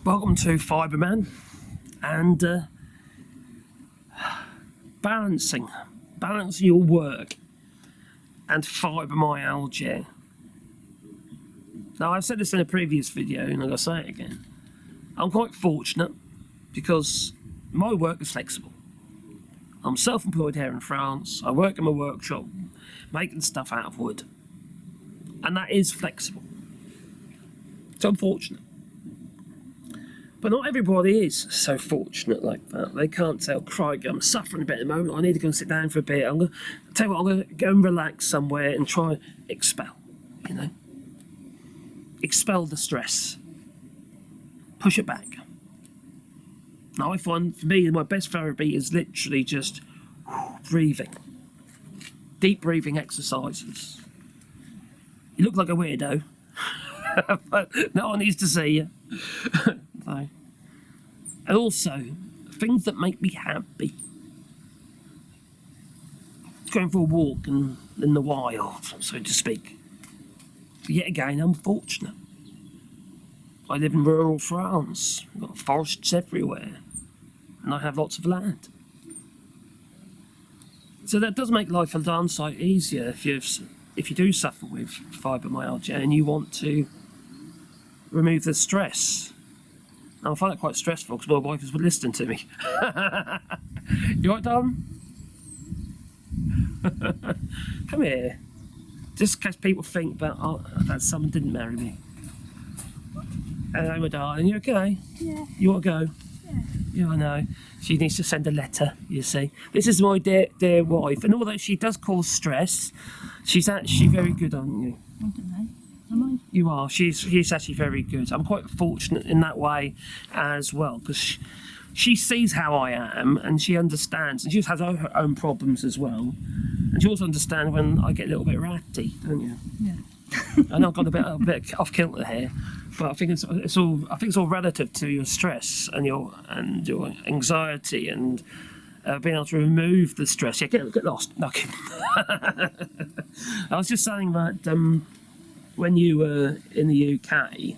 Welcome to Fibroman and balancing your work and fibromyalgia. Now, I've said this in a previous video and I'm going to say it again. I'm quite fortunate because my work is flexible. I'm self-employed here in France. I work in my workshop making stuff out of wood, and that is flexible. So I'm fortunate. But not everybody is so fortunate like that. They can't say, oh, crikey, I'm suffering a bit at the moment. I need to go and sit down for a bit. I'm going to tell you what, I'm going to go and relax somewhere and try and expel, expel the stress. Push it back. Now, I find, for me, my best therapy is literally just breathing. Deep breathing exercises. You look like a weirdo, but no one needs to see you. And also, things that make me happy. Going for a walk in the wild, so to speak. But yet again, I'm fortunate. I live in rural France. I've got forests everywhere. And I have lots of land. So that does make life a darn sight easier if you do suffer with fibromyalgia and you want to remove the stress. Now, I find that quite stressful because my wife has been listening to me. You right, darling? Come here. Just in case people think that someone didn't marry me. Hello, my darling. You okay? Yeah. You want to go? Yeah. Yeah, I know. She needs to send a letter, you see. This is my dear wife. And although she does cause stress, she's actually very good, aren't you? I don't know. Am I? You are. She's actually very good. I'm quite fortunate in that way as well, because she sees how I am and she understands, and she has her own problems as well. And she also understands when I get a little bit ratty, don't you? Yeah. I know I've got a bit off kilter here, but I think it's all relative to your stress and your anxiety and being able to remove the stress. Yeah, get lost. Okay. I was just saying that when you were in the UK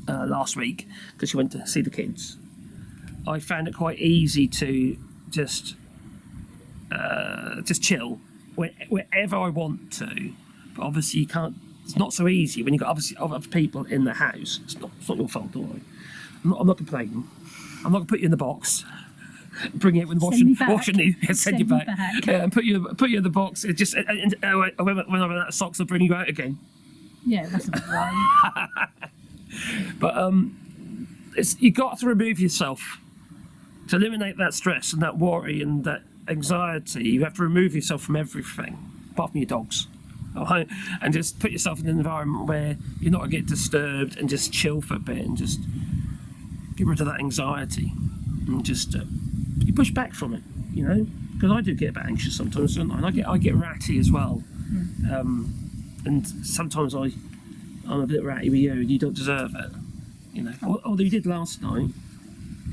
last week, because you went to see the kids, I found it quite easy to just chill wherever I want to. But obviously you can't. It's not so easy when you've got obviously other people in the house. It's not your fault, all right. I'm not complaining. I'm not going to put you in the box, bring it with washing, send you back. And put you in the box. It just when I'm out of socks, I'll bring you out again. Yeah, that's about right. But you got to remove yourself to eliminate that stress and that worry and that anxiety. You have to remove yourself from everything, apart from your dogs. Right? And just put yourself in an environment where you're not going to get disturbed and just chill for a bit and just get rid of that anxiety and just you push back from it, because I do get a bit anxious sometimes, don't I? And I get ratty as well. And sometimes I'm a bit ratty with you and you don't deserve it, although you did last night.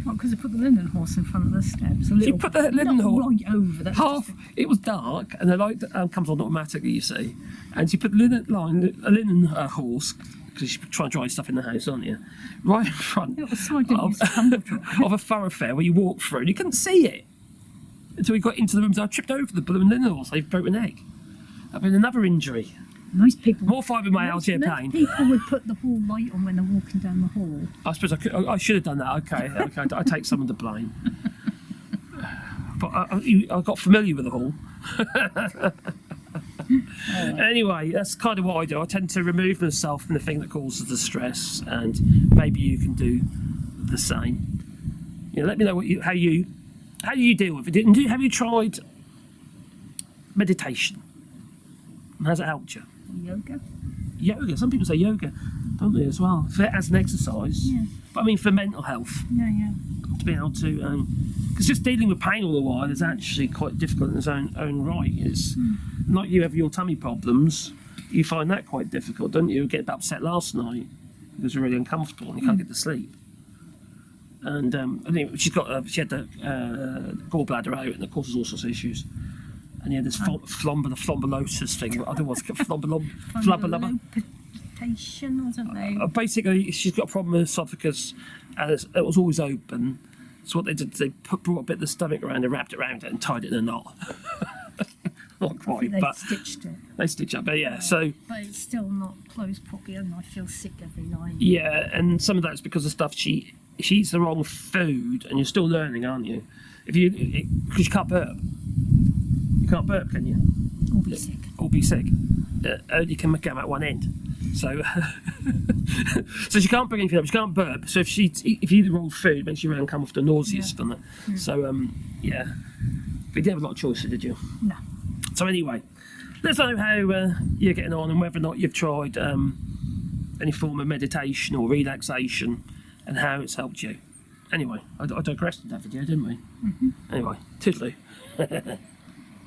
Well, because I put the linen horse in front of the steps. You put the linen horse right over. That's half. It was dark, and the light comes on automatically. You see, and you put the linen horse, because you try and dry stuff in the house, aren't you? Right in front of a thoroughfare where you walk through, and you couldn't see it until we got into the room. So I tripped over the linen horse. I broke my neck. That'd been another injury. Most people. More fibromyalgia pain. Most people would put the hall light on when they're walking down the hall. I suppose I should have done that. Okay, I take some of the blame. But I got familiar with the hall. Anyway, that's kind of what I do. I tend to remove myself from the thing that causes the stress, and maybe you can do the same. Let me know how you deal with it. Have you tried meditation? How's it helped you? Yoga. Some people say yoga, don't they, as well? As an exercise. Yeah. But I mean, for mental health. Yeah. To be able to, because just dealing with pain all the while is actually quite difficult in its own right. It's like you have your tummy problems. You find that quite difficult, don't you? You get upset last night because you're really uncomfortable and you can't get to sleep. And I think she had the gallbladder out, and it causes all sorts of issues. And yeah, this flombolysis thing. I don't know what's called flomboloma. meditation? I don't know. Basically, she's got a problem with esophagus, and it was always open. So what they did, they brought a bit of the stomach around and wrapped it around it and tied it in a knot. Not I quite, think they but stitched it. they stitch up. But yeah, so But it's still not closed properly, and I feel sick every night. yeah, and some of that's because of stuff she eats the wrong food, and you're still learning, aren't you? Because you can't burp. You can't burp, can you? Or be sick. Or be sick. You can make them at one end. So, so she can't bring anything up. She can't burp. So if you eat the wrong food, it makes you come off the nauseous, doesn't it? Yeah. So yeah. But you didn't have a lot of choices, did you? No. So anyway, let's know how you're getting on and whether or not you've tried any form of meditation or relaxation and how it's helped you. Anyway, I digressed in that video, didn't we? Mm-hmm. Anyway, toodaloo.